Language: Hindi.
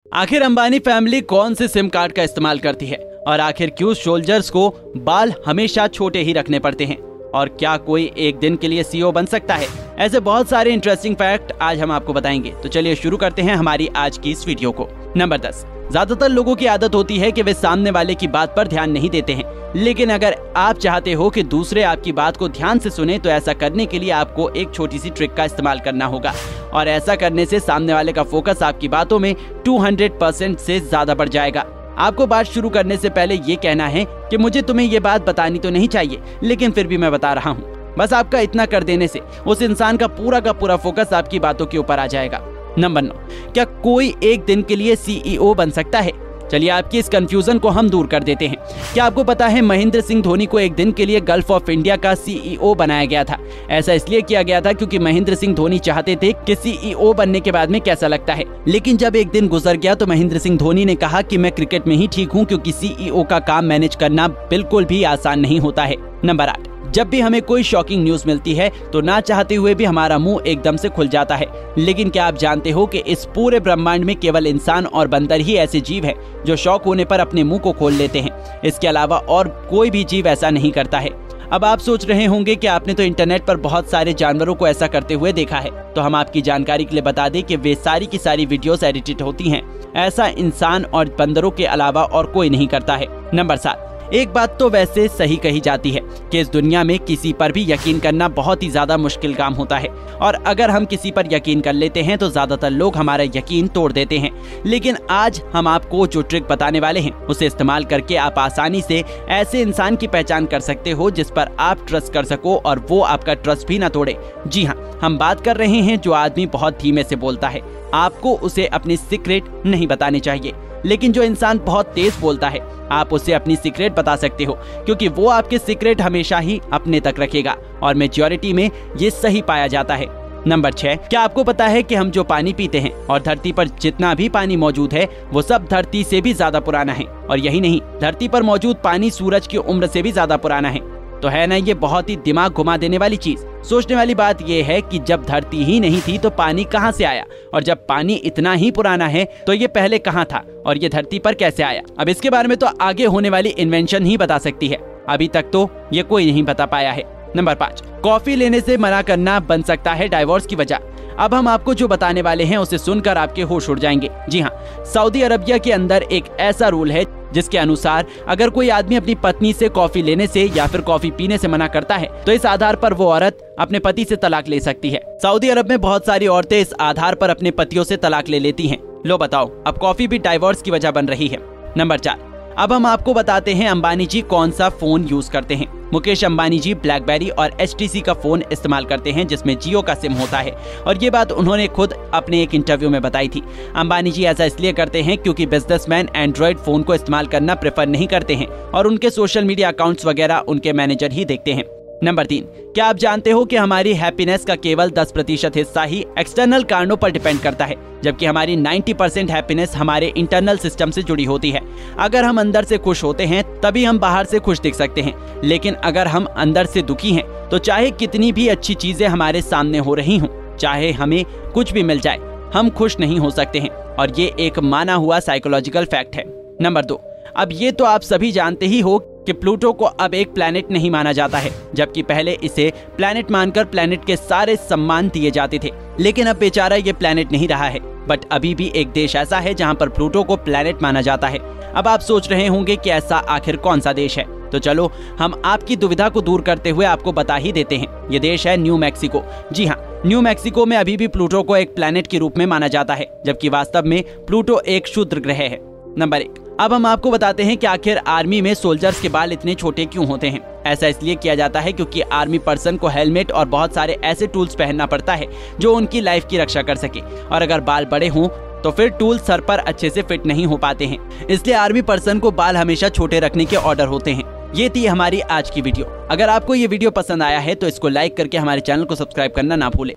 आखिर अंबानी फैमिली कौन से सिम कार्ड का इस्तेमाल करती है और आखिर क्यों सोल्जर्स को बाल हमेशा छोटे ही रखने पड़ते हैं और क्या कोई एक दिन के लिए सीईओ बन सकता है? ऐसे बहुत सारे इंटरेस्टिंग फैक्ट आज हम आपको बताएंगे। तो चलिए शुरू करते हैं हमारी आज की इस वीडियो को। नंबर 10। ज्यादातर लोगों की आदत होती है कि वे सामने वाले की बात पर ध्यान नहीं देते हैं, लेकिन अगर आप चाहते हो कि दूसरे आपकी बात को ध्यान से सुने तो ऐसा करने के लिए आपको एक छोटी सी ट्रिक का इस्तेमाल करना होगा और ऐसा करने से सामने वाले का फोकस आपकी बातों में 200% से ज्यादा बढ़ जाएगा। आपको बात शुरू करने से पहले ये कहना है कि मुझे तुम्हें ये बात बतानी तो नहीं चाहिए, लेकिन फिर भी मैं बता रहा हूँ। बस आपका इतना कर देने से उस इंसान का पूरा फोकस आपकी बातों के ऊपर आ जाएगा। नंबर 9। क्या कोई एक दिन के लिए सीईओ बन सकता है? चलिए आपकी इस कंफ्यूजन को हम दूर कर देते हैं। क्या आपको पता है महेंद्र सिंह धोनी को एक दिन के लिए गल्फ ऑफ इंडिया का सीईओ बनाया गया था? ऐसा इसलिए किया गया था क्योंकि महेंद्र सिंह धोनी चाहते थे कि सीईओ बनने के बाद में कैसा लगता है। लेकिन जब एक दिन गुजर गया तो महेंद्र सिंह धोनी ने कहा कि मैं क्रिकेट में ही ठीक हूँ, क्योंकि सीईओ का काम मैनेज करना बिल्कुल भी आसान नहीं होता है। नंबर 8। जब भी हमें कोई शॉकिंग न्यूज मिलती है तो ना चाहते हुए भी हमारा मुंह एकदम से खुल जाता है। लेकिन क्या आप जानते हो कि इस पूरे ब्रह्मांड में केवल इंसान और बंदर ही ऐसे जीव हैं जो शॉक होने पर अपने मुंह को खोल लेते हैं। इसके अलावा और कोई भी जीव ऐसा नहीं करता है। अब आप सोच रहे होंगे कि आपने तो इंटरनेट पर बहुत सारे जानवरों को ऐसा करते हुए देखा है, तो हम आपकी जानकारी के लिए बता दें कि वे सारी की सारी वीडियोस एडिटेड होती हैं। ऐसा इंसान और बंदरों के अलावा और कोई नहीं करता है। नंबर 7। एक बात तो वैसे सही कही जाती है कि इस दुनिया में किसी पर भी यकीन करना बहुत ही ज्यादा मुश्किल काम होता है, और अगर हम किसी पर यकीन कर लेते हैं तो ज्यादातर लोग हमारा यकीन तोड़ देते हैं। लेकिन आज हम आपको जो ट्रिक बताने वाले हैं उसे इस्तेमाल करके आप आसानी से ऐसे इंसान की पहचान कर सकते हो जिस पर आप ट्रस्ट कर सको और वो आपका ट्रस्ट भी ना तोड़े। जी हाँ, हम बात कर रहे हैं जो आदमी बहुत धीमे से बोलता है। आपको उसे अपनी सीक्रेट नहीं बतानी चाहिए, लेकिन जो इंसान बहुत तेज बोलता है आप उसे अपनी सीक्रेट बता सकते हो, क्योंकि वो आपके सीक्रेट हमेशा ही अपने तक रखेगा और मेजॉरिटी में ये सही पाया जाता है। नंबर 6। क्या आपको पता है कि हम जो पानी पीते हैं और धरती पर जितना भी पानी मौजूद है वो सब धरती से भी ज्यादा पुराना है? और यही नहीं, धरती पर मौजूद पानी सूरज की उम्र से भी ज्यादा पुराना है। तो है ना ये बहुत ही दिमाग घुमा देने वाली चीज। सोचने वाली बात यह है कि जब धरती ही नहीं थी तो पानी कहां से आया, और जब पानी इतना ही पुराना है तो ये पहले कहां था और ये धरती पर कैसे आया? अब इसके बारे में तो आगे होने वाली इन्वेंशन ही बता सकती है, अभी तक तो ये कोई नहीं बता पाया है। नंबर 5। कॉफी लेने से मना करना बन सकता है डाइवोर्स की वजह। अब हम आपको जो बताने वाले हैं उसे सुनकर आपके होश उड़ जाएंगे। जी हाँ, सऊदी अरबिया के अंदर एक ऐसा रूल है जिसके अनुसार अगर कोई आदमी अपनी पत्नी से कॉफी लेने से या फिर कॉफी पीने से मना करता है तो इस आधार पर वो औरत अपने पति से तलाक ले सकती है। सऊदी अरब में बहुत सारी औरतें इस आधार पर अपने पतियों से तलाक ले लेती हैं। लो बताओ, अब कॉफी भी डाइवोर्स की वजह बन रही है। नंबर 4। अब हम आपको बताते हैं अंबानी जी कौन सा फोन यूज करते हैं। मुकेश अंबानी जी ब्लैकबेरी और HTC का फोन इस्तेमाल करते हैं जिसमें जियो का सिम होता है, और ये बात उन्होंने खुद अपने एक इंटरव्यू में बताई थी। अंबानी जी ऐसा इसलिए करते हैं क्योंकि बिजनेसमैन एंड्रॉइड फोन को इस्तेमाल करना प्रेफर नहीं करते हैं और उनके सोशल मीडिया अकाउंट्स वगैरह उनके मैनेजर ही देखते हैं। नंबर 3। क्या आप जानते हो कि हमारी हैप्पीनेस का केवल 10% हिस्सा ही एक्सटर्नल कारणों पर डिपेंड करता है, जबकि हमारी 90% हैप्पीनेस हमारे इंटरनल सिस्टम से जुड़ी होती है। अगर हम अंदर से खुश होते हैं तभी हम बाहर से खुश दिख सकते हैं, लेकिन अगर हम अंदर से दुखी हैं तो चाहे कितनी भी अच्छी चीजें हमारे सामने हो रही हों, चाहे हमें कुछ भी मिल जाए, हम खुश नहीं हो सकते हैं, और ये एक माना हुआ साइकोलॉजिकल फैक्ट है। नंबर 2। अब ये तो आप सभी जानते ही हो कि प्लूटो को अब एक प्लैनेट नहीं माना जाता है, जबकि पहले इसे प्लैनेट मानकर प्लैनेट के सारे सम्मान दिए जाते थे। लेकिन अब बेचारा ये प्लैनेट नहीं रहा है, बट अभी भी एक देश ऐसा है जहां पर प्लूटो को प्लैनेट माना जाता है। अब आप सोच रहे होंगे कि ऐसा आखिर कौन सा देश है, तो चलो हम आपकी दुविधा को दूर करते हुए आपको बता ही देते हैं। ये देश है न्यू मैक्सिको। जी हाँ, न्यू मैक्सिको में अभी भी प्लूटो को एक प्लैनेट के रूप में माना जाता है, जबकि वास्तव में प्लूटो एक क्षुद्र ग्रह है। नंबर 1। अब हम आपको बताते हैं कि आखिर आर्मी में सोल्जर्स के बाल इतने छोटे क्यों होते हैं। ऐसा इसलिए किया जाता है क्योंकि आर्मी पर्सन को हेलमेट और बहुत सारे ऐसे टूल्स पहनना पड़ता है जो उनकी लाइफ की रक्षा कर सके, और अगर बाल बड़े हों तो फिर टूल सर पर अच्छे से फिट नहीं हो पाते हैं। इसलिए आर्मी पर्सन को बाल हमेशा छोटे रखने के ऑर्डर होते हैं। ये थी हमारी आज की वीडियो। अगर आपको ये वीडियो पसंद आया है तो इसको लाइक करके हमारे चैनल को सब्सक्राइब करना ना भूलें।